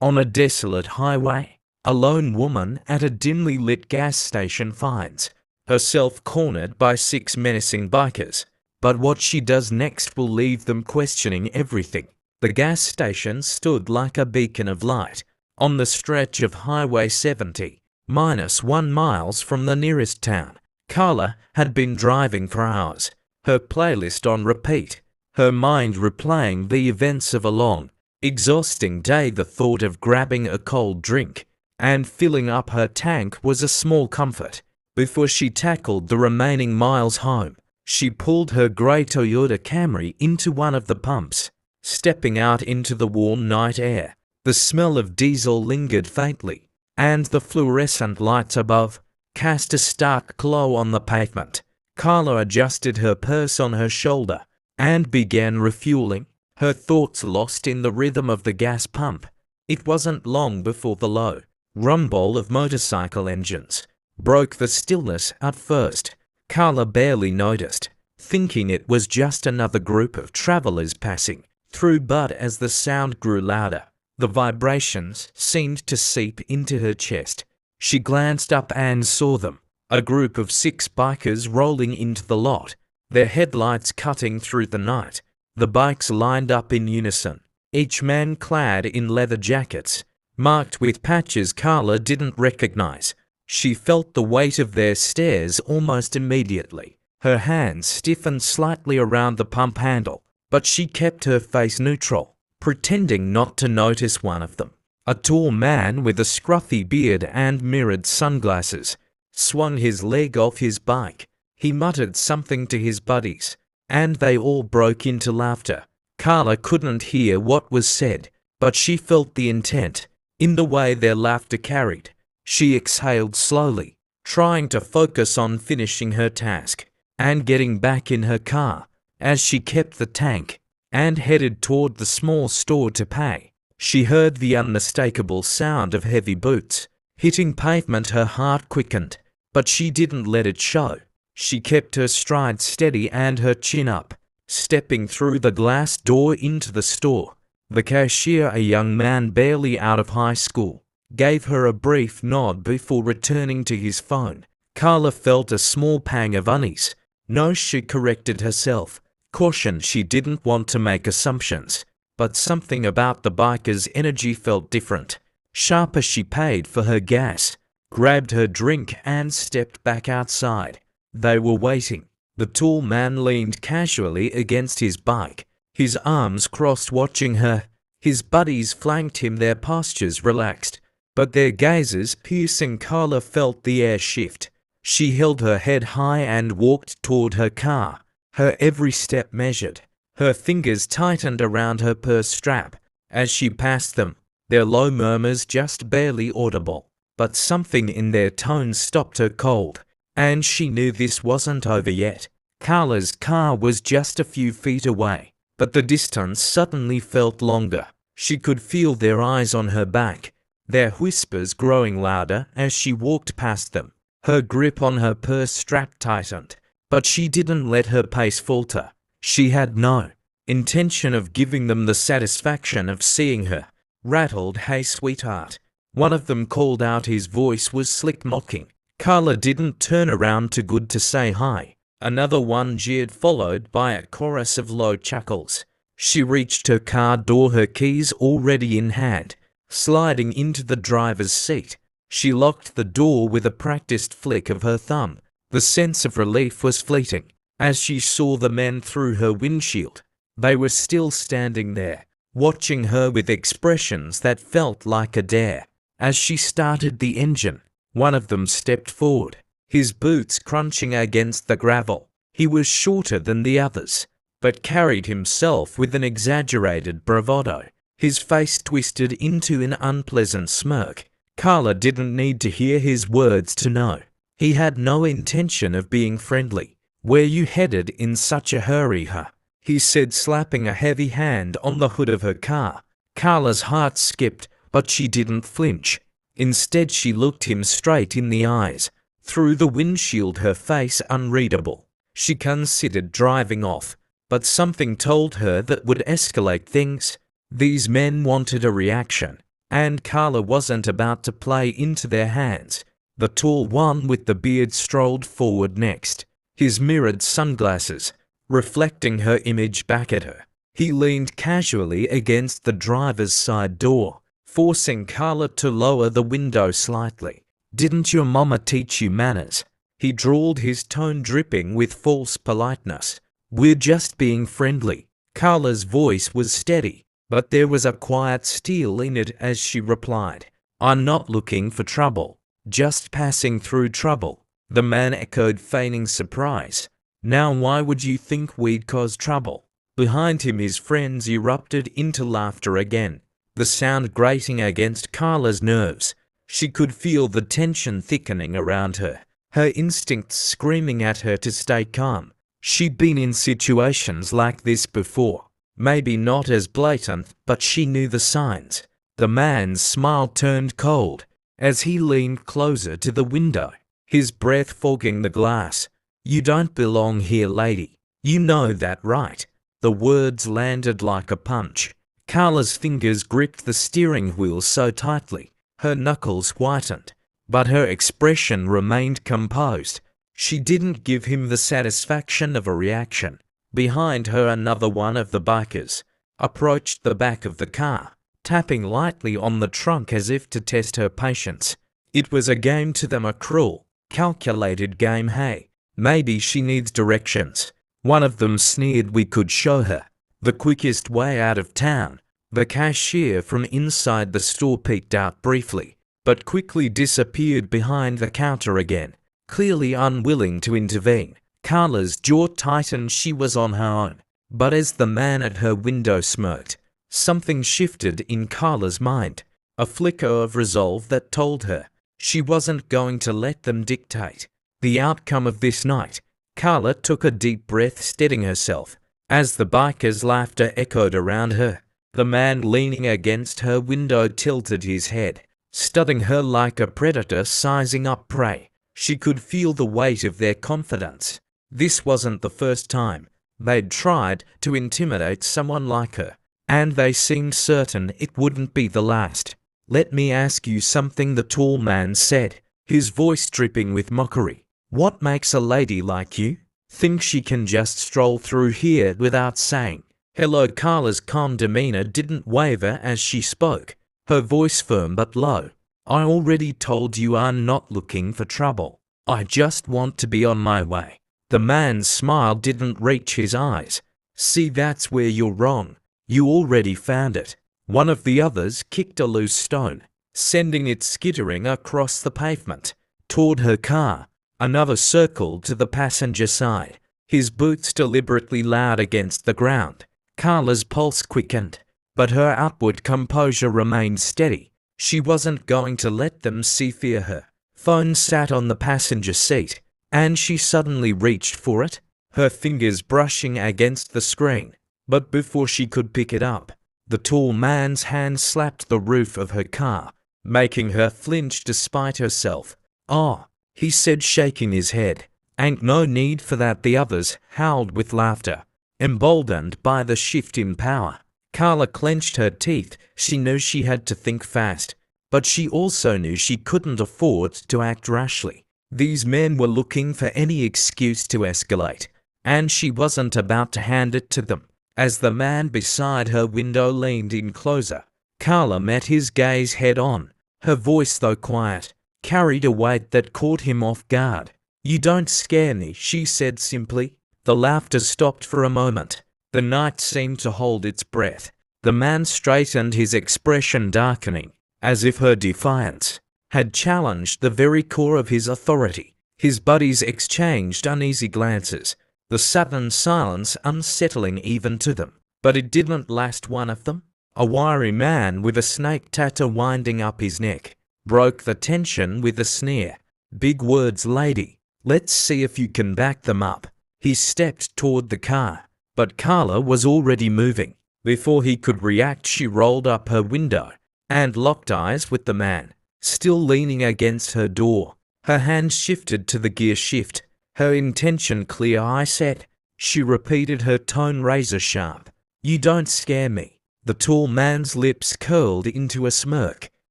On a desolate highway, a lone woman at a dimly lit gas station finds herself cornered by 6 menacing bikers. But what she does next will leave them questioning everything. The gas station stood like a beacon of light on the stretch of Highway 70, -1 miles from the nearest town. Carla had been driving for hours, her playlist on repeat, her mind replaying the events of a long, exhausting day. The thought of grabbing a cold drink and filling up her tank was a small comfort. Before she tackled the remaining miles home, she pulled her grey Toyota Camry into one of the pumps. Stepping out into the warm night air, the smell of diesel lingered faintly, and the fluorescent lights above cast a stark glow on the pavement. Carla adjusted her purse on her shoulder and began refueling, her thoughts lost in the rhythm of the gas pump. It wasn't long before the low rumble of motorcycle engines broke the stillness. At first, Carla barely noticed, thinking it was just another group of travelers passing through, but as the sound grew louder, the vibrations seemed to seep into her chest. She glanced up and saw them, a group of 6 bikers rolling into the lot, their headlights cutting through the night. The bikes lined up in unison, each man clad in leather jackets, marked with patches Carla didn't recognize. She felt the weight of their stares almost immediately. Her hands stiffened slightly around the pump handle, but she kept her face neutral, pretending not to notice one of them. A tall man with a scruffy beard and mirrored sunglasses swung his leg off his bike. He muttered something to his buddies, and they all broke into laughter. Carla couldn't hear what was said, but she felt the intent in the way their laughter carried. She exhaled slowly, trying to focus on finishing her task and getting back in her car. As she kept the tank and headed toward the small store to pay, she heard the unmistakable sound of heavy boots hitting pavement. Her heart quickened, but she didn't let it show. She kept her stride steady and her chin up, stepping through the glass door into the store. The cashier, a young man barely out of high school, gave her a brief nod before returning to his phone. Carla felt a small pang of unease. No, she corrected herself, cautioned she didn't want to make assumptions, but something about the biker's energy felt different. Sharp as she paid for her gas, grabbed her drink and stepped back outside. They were waiting. The tall man leaned casually against his bike, his arms crossed, watching her. His buddies flanked him, their postures relaxed, but their gazes piercing. Carla felt the air shift. She held her head high and walked toward her car, her every step measured. Her fingers tightened around her purse strap as she passed them, their low murmurs just barely audible. But something in their tones stopped her cold, and she knew this wasn't over yet. Carla's car was just a few feet away, but the distance suddenly felt longer. She could feel their eyes on her back, their whispers growing louder as she walked past them. Her grip on her purse strap tightened, but she didn't let her pace falter. She had no intention of giving them the satisfaction of seeing her rattled. "Hey, sweetheart," one of them called out. His voice was slick, mocking. Carla didn't turn around too good to say hi. Another one jeered, followed by a chorus of low chuckles. She reached her car door, her keys already in hand, sliding into the driver's seat. She locked the door with a practiced flick of her thumb. The sense of relief was fleeting as she saw the men through her windshield. They were still standing there, watching her with expressions that felt like a dare. As she started the engine, one of them stepped forward, his boots crunching against the gravel. He was shorter than the others, but carried himself with an exaggerated bravado, his face twisted into an unpleasant smirk. Carla didn't need to hear his words to know he had no intention of being friendly. "Where you headed in such a hurry, huh?" he said, slapping a heavy hand on the hood of her car. Carla's heart skipped, but she didn't flinch. Instead, she looked him straight in the eyes, through the windshield, her face unreadable. She considered driving off, but something told her that would escalate things. These men wanted a reaction. and Carla wasn't about to play into their hands. The tall one with the beard strolled forward next, his mirrored sunglasses reflecting her image back at her. He leaned casually against the driver's side door, forcing Carla to lower the window slightly. "Didn't your mama teach you manners?" He drawled, his tone dripping with false politeness. "We're just being friendly." Carla's voice was steady, but there was a quiet steel in it as she replied, "I'm not looking for trouble, just passing through trouble." The man echoed, feigning surprise. "Now why would you think we'd cause trouble?" Behind him his friends erupted into laughter again, the sound grating against Carla's nerves. She could feel the tension thickening around her, her instincts screaming at her to stay calm. She'd been in situations like this before, maybe not as blatant, but she knew the signs. The man's smile turned cold as he leaned closer to the window, his breath fogging the glass. "You don't belong here, lady. You know that, right?" The words landed like a punch. Carla's fingers gripped the steering wheel so tightly, her knuckles whitened, but her expression remained composed. She didn't give him the satisfaction of a reaction. Behind her, another one of the bikers approached the back of the car, tapping lightly on the trunk as if to test her patience. It was a game to them, a cruel, calculated game. "Hey, maybe she needs directions." One of them sneered. "We could show her the quickest way out of town." The cashier from inside the store peeked out briefly, but quickly disappeared behind the counter again, clearly unwilling to intervene. Carla's jaw tightened. She was on her own. But as the man at her window smirked, something shifted in Carla's mind, a flicker of resolve that told her she wasn't going to let them dictate the outcome of this night. Carla took a deep breath, steadying herself as the biker's laughter echoed around her. The man leaning against her window tilted his head, studying her like a predator sizing up prey. She could feel the weight of their confidence. This wasn't the first time they'd tried to intimidate someone like her, and they seemed certain it wouldn't be the last. "Let me ask you something," the tall man said, his voice dripping with mockery. "What makes a lady like you think she can just stroll through here without saying hello?" Carla's calm demeanor didn't waver as she spoke, her voice firm but low. "I already told you I'm not looking for trouble. I just want to be on my way." The man's smile didn't reach his eyes. "See, that's where you're wrong. You already found it." One of the others kicked a loose stone, sending it skittering across the pavement toward her car. Another circled to the passenger side, his boots deliberately loud against the ground. Carla's pulse quickened, but her outward composure remained steady. She wasn't going to let them see fear. Her phone sat on the passenger seat, and she suddenly reached for it, her fingers brushing against the screen. But before she could pick it up, the tall man's hand slapped the roof of her car, making her flinch despite herself. "Oh," he said, shaking his head. "Ain't no need for that." The others howled with laughter, emboldened by the shift in power. Carla clenched her teeth. She knew she had to think fast, but she also knew she couldn't afford to act rashly. These men were looking for any excuse to escalate, and she wasn't about to hand it to them. As the man beside her window leaned in closer, Carla met his gaze head on. Her voice, though quiet, carried a weight that caught him off guard. "You don't scare me," she said simply. The laughter stopped for a moment. The night seemed to hold its breath. The man straightened, his expression darkening, as if her defiance had challenged the very core of his authority. His buddies exchanged uneasy glances, the sudden silence unsettling even to them. But it didn't last. One of them, a wiry man with a snake tattoo winding up his neck, broke the tension with a sneer. "Big words, lady. Let's see if you can back them up." He stepped toward the car, but Carla was already moving. Before he could react, she rolled up her window and locked eyes with the man, still leaning against her door. Her hand shifted to the gear shift, her intention clear. "I said," she repeated, her tone razor sharp, "you don't scare me." The tall man's lips curled into a smirk,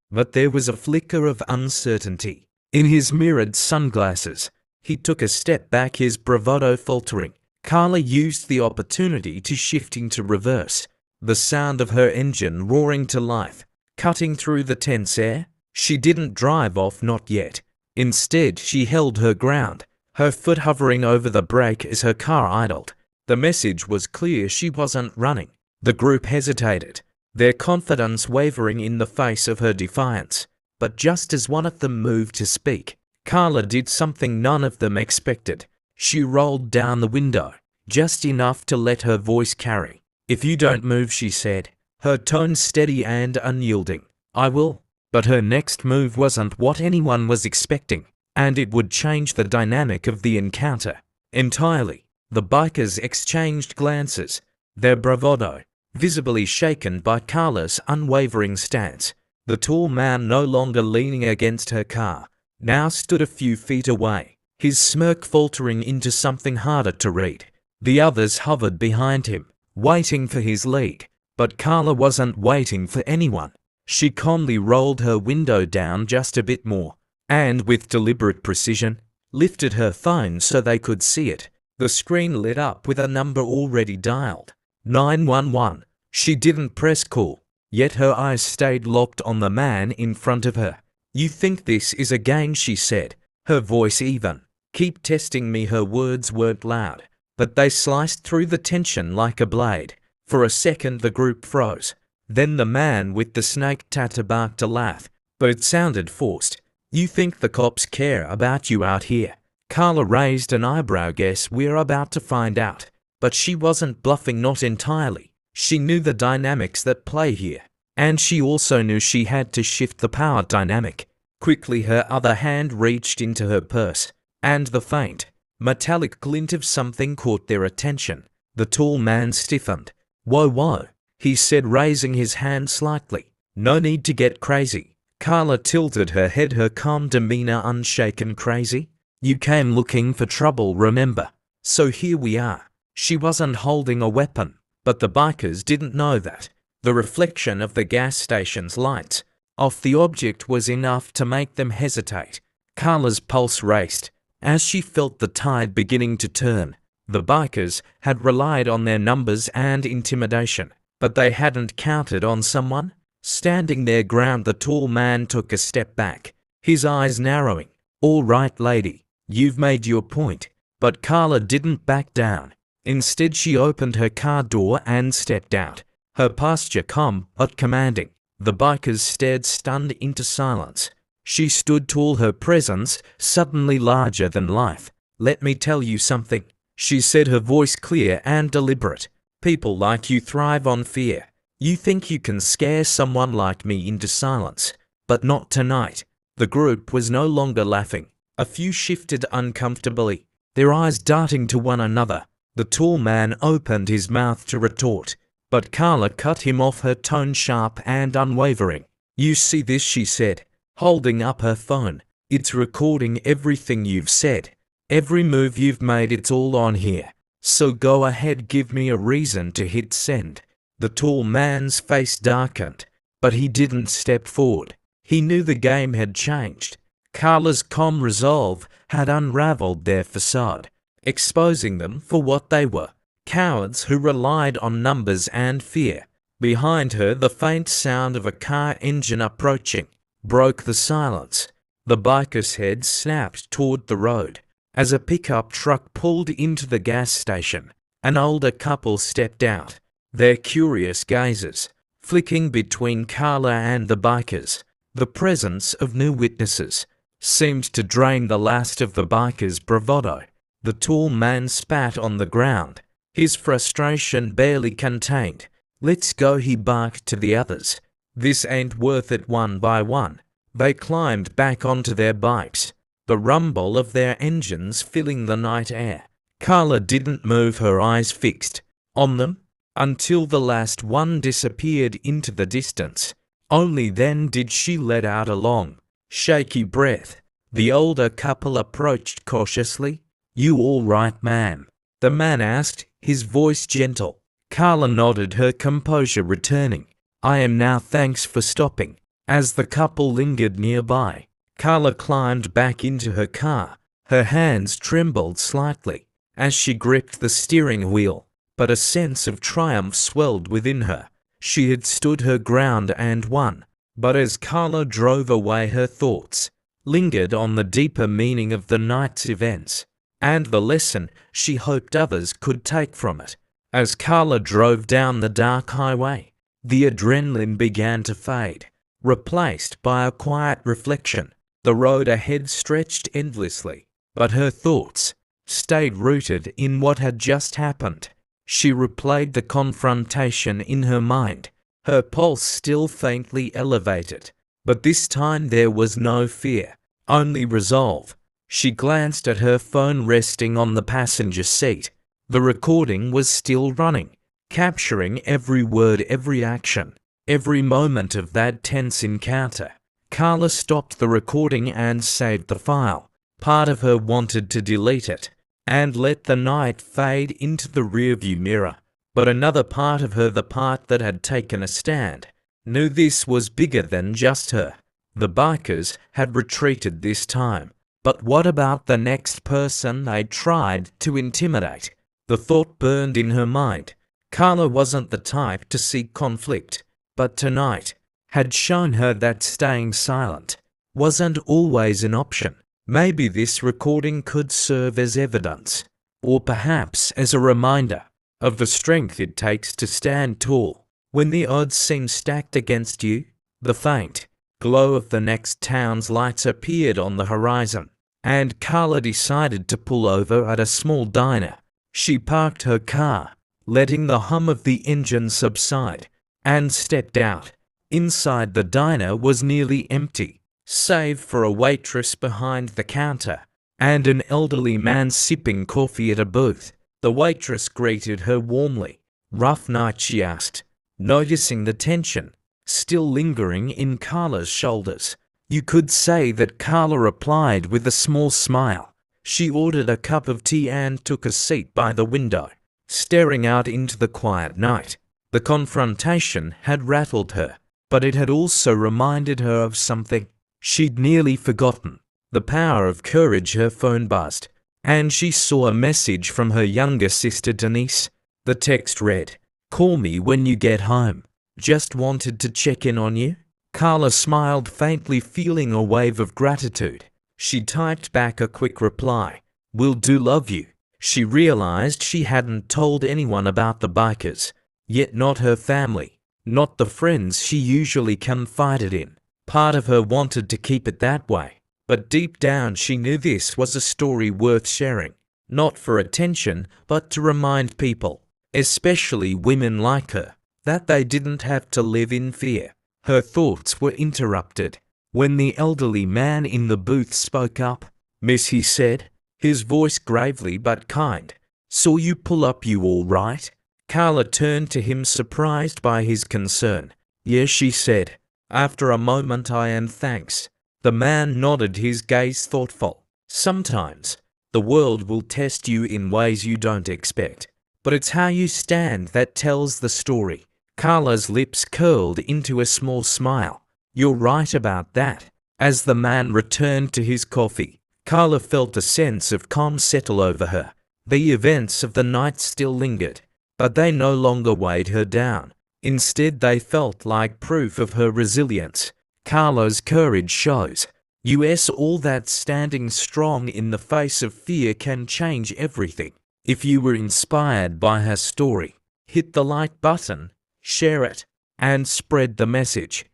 but there was a flicker of uncertainty in his mirrored sunglasses. He took a step back, his bravado faltering. Carla used the opportunity to shift into reverse, the sound of her engine roaring to life, cutting through the tense air. She didn't drive off, not yet. Instead, she held her ground, her foot hovering over the brake as her car idled. The message was clear: she wasn't running. The group hesitated, their confidence wavering in the face of her defiance. But just as one of them moved to speak, Carla did something none of them expected. She rolled down the window, just enough to let her voice carry. "If you don't move," she said, her tone steady and unyielding, "I will." But her next move wasn't what anyone was expecting, and it would change the dynamic of the encounter entirely. The bikers exchanged glances, their bravado visibly shaken by Carla's unwavering stance. The tall man, no longer leaning against her car, now stood a few feet away, his smirk faltering into something harder to read. The others hovered behind him, waiting for his lead. But Carla wasn't waiting for anyone. She calmly rolled her window down just a bit more, and with deliberate precision, lifted her phone so they could see it. The screen lit up with a number already dialed. 911. She didn't press call, yet her eyes stayed locked on the man in front of her. "You think this is a game?" she said, her voice even. "Keep testing me." Her words weren't loud, but they sliced through the tension like a blade. For a second the group froze. Then the man with the snake tattoo barked a laugh, but it sounded forced. "You think the cops care about you out here?" Carla raised an eyebrow. "Guess we're about to find out." But she wasn't bluffing, not entirely. She knew the dynamics that play here, and she also knew she had to shift the power dynamic. Quickly her other hand reached into her purse, and the faint, metallic glint of something caught their attention. The tall man stiffened. "Whoa, whoa," he said, raising his hand slightly. "No need to get crazy." Carla tilted her head, her calm demeanor unshaken. "Crazy? You came looking for trouble, remember? So here we are." She wasn't holding a weapon, but the bikers didn't know that. The reflection of the gas station's lights off the object was enough to make them hesitate. Carla's pulse raced as she felt the tide beginning to turn. The bikers had relied on their numbers and intimidation, but they hadn't counted on someone standing their ground. The tall man took a step back, his eyes narrowing. "All right, lady, you've made your point." But Carla didn't back down. Instead, she opened her car door and stepped out, her posture calm but commanding. The bikers stared stunned into silence. She stood tall, her presence suddenly larger than life. "Let me tell you something," she said, her voice clear and deliberate. "People like you thrive on fear. You think you can scare someone like me into silence, but not tonight." The group was no longer laughing. A few shifted uncomfortably, their eyes darting to one another. The tall man opened his mouth to retort, but Carla cut him off, her tone sharp and unwavering. "You see this?" she said, holding up her phone. "It's recording everything you've said, every move you've made. It's all on here. So go ahead, give me a reason to hit send." The tall man's face darkened, but he didn't step forward. He knew the game had changed. Carla's calm resolve had unraveled their facade, exposing them for what they were, cowards who relied on numbers and fear. Behind her, the faint sound of a car engine approaching broke the silence. The biker's head snapped toward the road as a pickup truck pulled into the gas station. An older couple stepped out, their curious gazes flicking between Carla and the bikers. The presence of new witnesses seemed to drain the last of the bikers' bravado. The tall man spat on the ground, his frustration barely contained. "Let's go," he barked to the others. "This ain't worth it." One by one, they climbed back onto their bikes, the rumble of their engines filling the night air. Carla didn't move, her eyes fixed on them, until the last one disappeared into the distance. Only then did she let out a long, shaky breath. The older couple approached cautiously. "You all right, ma'am?" the man asked, his voice gentle. Carla nodded, her composure returning. I am now, thanks for stopping. As the couple lingered nearby, Carla climbed back into her car. Her hands trembled slightly as she gripped the steering wheel, but a sense of triumph swelled within her. She had stood her ground and won. But as Carla drove away, her thoughts lingered on the deeper meaning of the night's events and the lesson she hoped others could take from it. As Carla drove down the dark highway, the adrenaline began to fade, replaced by a quiet reflection. The road ahead stretched endlessly, but her thoughts stayed rooted in what had just happened. She replayed the confrontation in her mind, her pulse still faintly elevated. But this time there was no fear, only resolve. She glanced at her phone resting on the passenger seat. The recording was still running, capturing every word, every action, every moment of that tense encounter. Carla stopped the recording and saved the file. Part of her wanted to delete it and let the night fade into the rearview mirror. But another part of her, the part that had taken a stand, knew this was bigger than just her. The bikers had retreated this time. But what about the next person they tried to intimidate? The thought burned in her mind. Carla wasn't the type to seek conflict, but tonight had shown her that staying silent wasn't always an option. Maybe this recording could serve as evidence, or perhaps as a reminder of the strength it takes to stand tall when the odds seem stacked against you. The faint glow of the next town's lights appeared on the horizon, and Carla decided to pull over at a small diner. She parked her car, letting the hum of the engine subside, and stepped out. Inside, the diner was nearly empty, save for a waitress behind the counter and an elderly man sipping coffee at a booth. The waitress greeted her warmly. "Rough night?" she asked, noticing the tension still lingering in Carla's shoulders. You could say that Carla replied with a small smile. She ordered a cup of tea and took a seat by the window, staring out into the quiet night. The confrontation had rattled her, but it had also reminded her of something she'd nearly forgotten: the power of courage. Her phone buzzed, and she saw a message from her younger sister Denise. The text read, "Call me when you get home. Just wanted to check in on you." Carla smiled faintly, feeling a wave of gratitude. She typed back a quick reply, "Will do, love you." She realized she hadn't told anyone about the bikers, yet not her family, not the friends she usually confided in. Part of her wanted to keep it that way, but deep down she knew this was a story worth sharing, not for attention, but to remind people, especially women like her, that they didn't have to live in fear. Her thoughts were interrupted when the elderly man in the booth spoke up. "Miss," he said, his voice gravely but kind, "saw you pull up, you all right?" Carla turned to him, surprised by his concern. "Yes," she said. After a moment, "I am, thanks." The man nodded, his gaze thoughtful. "Sometimes the world will test you in ways you don't expect, but it's how you stand that tells the story." Carla's lips curled into a small smile. "You're right about that." As the man returned to his coffee, Carla felt a sense of calm settle over her. The events of the night still lingered, but they no longer weighed her down. Instead, they felt like proof of her resilience. Carla's courage shows us all that standing strong in the face of fear can change everything. If you were inspired by her story, hit the like button, share it, and spread the message.